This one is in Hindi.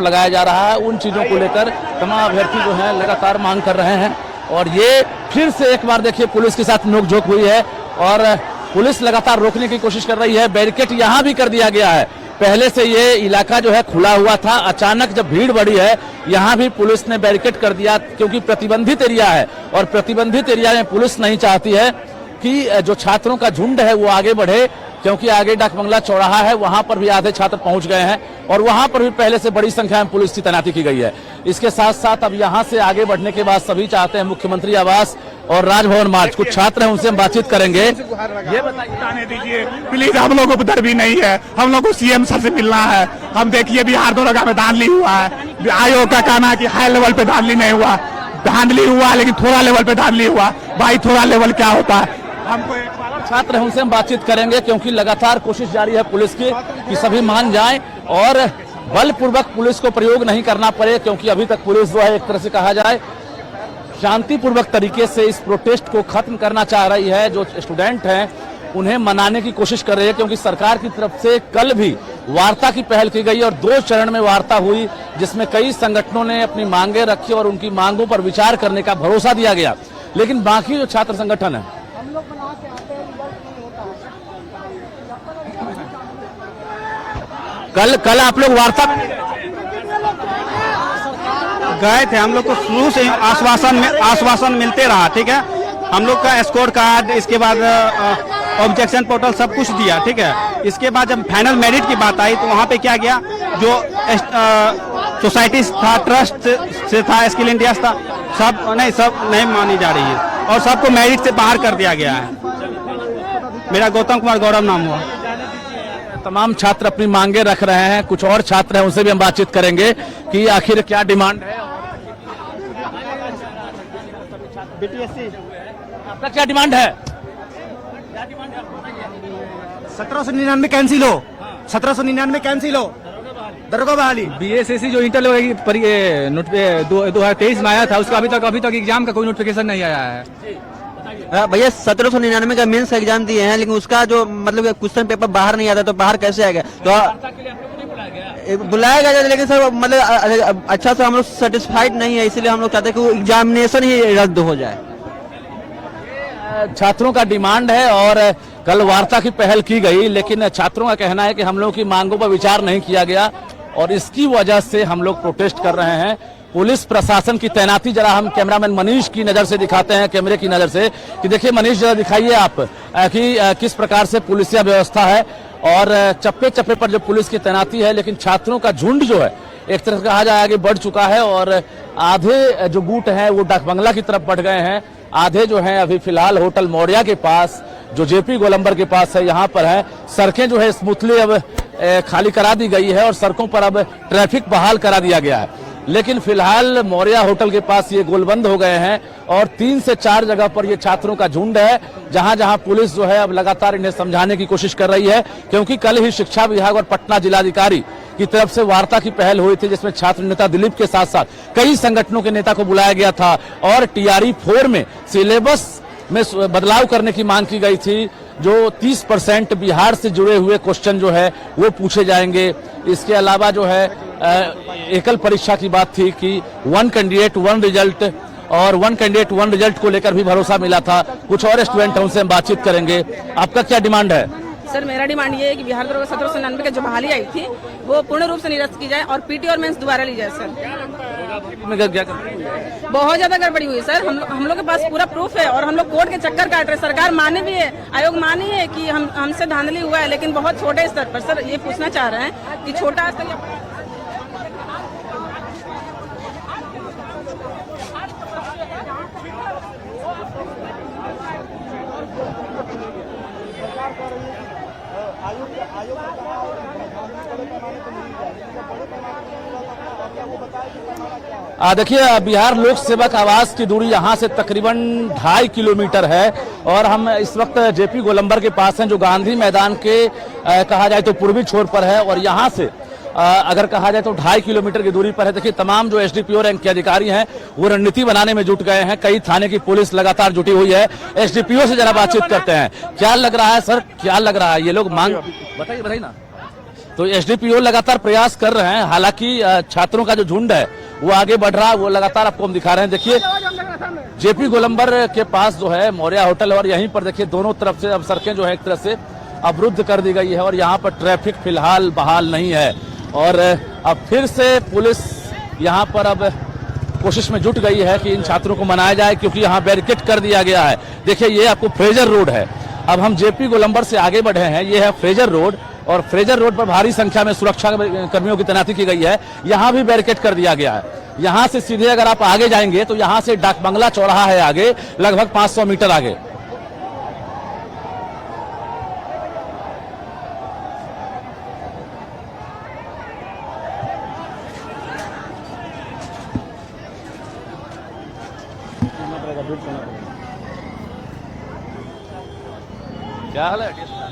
लगाया जा रहा है। उन चीजों को लेकर तमाम अभ्यर्थी जो हैं लगातार मांग कर रहे हैं और ये फिर से एक बार देखिए पुलिस के साथ नोकझोंक हुई है और पुलिस लगातार रोकने की कोशिश कर रही है। बैरिकेड यहां भी कर दिया गया है। पहले से ये इलाका जो है खुला हुआ था, अचानक जब भीड़ बढ़ी है यहां भी पुलिस ने बैरिकेड कर दिया क्योंकि प्रतिबंधित एरिया है और प्रतिबंधित एरिया में पुलिस नहीं चाहती है कि जो छात्रों का झुंड है वो आगे बढ़े, क्योंकि आगे डाक बंगला चौराहा है, वहां पर भी आधे छात्र पहुंच गए हैं और वहां पर भी पहले से बड़ी संख्या में पुलिस की तैनाती की गई है। इसके साथ साथ अब यहां से आगे बढ़ने के बाद सभी चाहते हैं मुख्यमंत्री आवास और राजभवन मार्च। कुछ छात्र हैं, उनसे हम बातचीत करेंगे। ये बताने दीजिए प्लीज, हम लोगों को डर भी नहीं है, हम लोग को सीएम सर से मिलना है। हम देखिए बिहार दरोगा में धांधली हुआ है, आयोग का कहना है कि हाई लेवल पे धांधली नहीं हुआ, धांधली हुआ लेकिन थोड़ा लेवल पे धांधली हुआ। भाई थोड़ा लेवल क्या होता है? हमको एक छात्र हैं, उनसे हम बातचीत करेंगे क्योंकि लगातार कोशिश जारी है पुलिस की कि सभी मान जाएं और बलपूर्वक पुलिस को प्रयोग नहीं करना पड़े, क्योंकि अभी तक पुलिस जो है एक तरह से कहा जाए शांतिपूर्वक तरीके से इस प्रोटेस्ट को खत्म करना चाह रही है। जो स्टूडेंट हैं उन्हें मनाने की कोशिश कर रही है, क्योंकि सरकार की तरफ से कल भी वार्ता की पहल की गई और 2 चरण में वार्ता हुई जिसमें कई संगठनों ने अपनी मांगे रखी और उनकी मांगों पर विचार करने का भरोसा दिया गया। लेकिन बाकी जो छात्र संगठन है कल आप लोग वार्ता गए थे, हम लोग को शुरू से आश्वासन मिलते रहा। ठीक है, हम लोग का स्कोर कार्ड, इसके बाद ऑब्जेक्शन पोर्टल सब कुछ दिया। ठीक है, इसके बाद जब फाइनल मेरिट की बात आई तो वहाँ पे क्या गया, जो सोसाइटी था, ट्रस्ट से था, स्किल इंडिया था, सब नहीं मानी जा रही है और सबको मेरिट से बाहर कर दिया गया है। मेरा गौतम कुमार गौरव नाम हुआ। तमाम छात्र अपनी मांगे रख रहे हैं। कुछ और छात्र हैं, उनसे भी हम बातचीत करेंगे कि आखिर क्या डिमांड है। बीटीएससी आपका क्या डिमांड है? 1799 कैंसिल हो, 1799 कैंसिल हो, दरोगा बहाली। बीएसएससी जो इंटर लेवल की 2023 में आया था, उसका अभी तक एग्जाम का कोई नोटिफिकेशन नहीं आया है। भैया 1799 का मेंस एग्जाम दिए हैं, लेकिन उसका जो मतलब क्वेश्चन पेपर बाहर नहीं आता, तो बाहर कैसे आएगा? तो बुलाया गया, लेकिन सर मतलब अच्छा से हम लोग सेटिस्फाइड नहीं है, इसलिए हम लोग चाहते हैं कि एग्जामिनेशन ही रद्द हो जाए। छात्रों का डिमांड है और कल वार्ता की पहल की गई, लेकिन छात्रों का कहना है कि हम लोग की मांगों पर विचार नहीं किया गया और इसकी वजह से हम लोग प्रोटेस्ट कर रहे हैं। पुलिस प्रशासन की तैनाती जरा हम कैमरामैन मनीष की नजर से दिखाते हैं, कैमरे की नजर से, कि देखिए मनीष जरा दिखाइए आप कि किस प्रकार से पुलिसिया व्यवस्था है और चप्पे चप्पे पर जो पुलिस की तैनाती है। लेकिन छात्रों का झुंड जो है एक तरह से कहा जाए आगे बढ़ चुका है और आधे जो गुट हैं वो डाक बंगला की तरफ बढ़ गए हैं, आधे जो हैं अभी फिलहाल होटल मौर्या के पास जो जेपी गोलंबर के पास है यहाँ पर है। सड़कें जो है स्मूथली अब खाली करा दी गई है और सड़कों पर अब ट्रैफिक बहाल करा दिया गया है, लेकिन फिलहाल मौर्या होटल के पास ये गोलबंद हो गए हैं और 3 से 4 जगह पर ये छात्रों का झुंड है, जहां जहां पुलिस जो है अब लगातार इन्हें समझाने की कोशिश कर रही है, क्योंकि कल ही शिक्षा विभाग और पटना जिलाधिकारी की तरफ से वार्ता की पहल हुई थी जिसमें छात्र नेता दिलीप के साथ साथ कई संगठनों के नेता को बुलाया गया था और TRE 4 में सिलेबस में बदलाव करने की मांग की गई थी। जो 30% बिहार से जुड़े हुए क्वेश्चन जो है वो पूछे जाएंगे। इसके अलावा जो है एकल परीक्षा की बात थी कि 1 कैंडिडेट 1 रिजल्ट और 1 कैंडिडेट 1 रिजल्ट को लेकर भी भरोसा मिला था। कुछ और स्टूडेंट हैं, उनसे हम बातचीत करेंगे। आपका क्या डिमांड है? सर मेरा डिमांड ये है कि बिहार दरोगा 1799 की जो बहाली आई थी वो पूर्ण रूप से निरस्त की जाए और पीटी और मेंस दोबारा ली जाए। सर बहुत ज्यादा गड़बड़ी हुई सर, हम लोग के पास पूरा प्रूफ है और हम लोग कोर्ट के चक्कर काट रहे हैं। सरकार माने भी है, आयोग मानी है कि हमसे धांधली हुआ है, लेकिन बहुत छोटे स्तर पर। सर ये पूछना चाह रहे हैं कि छोटा स्तर देखिए बिहार लोक सेवक आवास की दूरी यहाँ से तकरीबन 2.5 किलोमीटर है और हम इस वक्त जेपी गोलंबर के पास हैं जो गांधी मैदान के कहा जाए तो पूर्वी छोर पर है और यहाँ से अगर कहा जाए तो 2.5 किलोमीटर की दूरी पर है। देखिए तमाम जो SDPO रैंक के अधिकारी हैं वो रणनीति बनाने में जुट गए हैं, कई थाने की पुलिस लगातार जुटी हुई है। SDPO से जरा बातचीत करते हैं। क्या लग रहा है सर, क्या लग रहा है? ये लोग मांग बताइए ना। तो एसडीपीओ लगातार प्रयास कर रहे हैं, हालांकि छात्रों का जो झुंड है वो आगे बढ़ रहा है, वो लगातार आपको हम दिखा रहे हैं। देखिए जेपी गोलंबर के पास जो है मौर्या होटल, और यहीं पर देखिए दोनों तरफ से अब सड़कें जो है एक तरह से अवरुद्ध कर दी गई है और यहाँ पर ट्रैफिक फिलहाल बहाल नहीं है। और अब फिर से पुलिस यहाँ पर अब कोशिश में जुट गई है कि इन छात्रों को मनाया जाए, क्योंकि यहाँ बैरिकेड कर दिया गया है। देखिए ये आपको फ्रेजर रोड है, अब हम जेपी गोलंबर से आगे बढ़े हैं, ये है फ्रेजर रोड, और फ्रेजर रोड पर भारी संख्या में सुरक्षा कर्मियों की तैनाती की गई है। यहाँ भी बैरिकेड कर दिया गया है। यहाँ से सीधे अगर आप आगे जाएंगे तो यहाँ से डाक बंगला चौराहा है आगे, लगभग 500 मीटर आगे। क्या हाल है?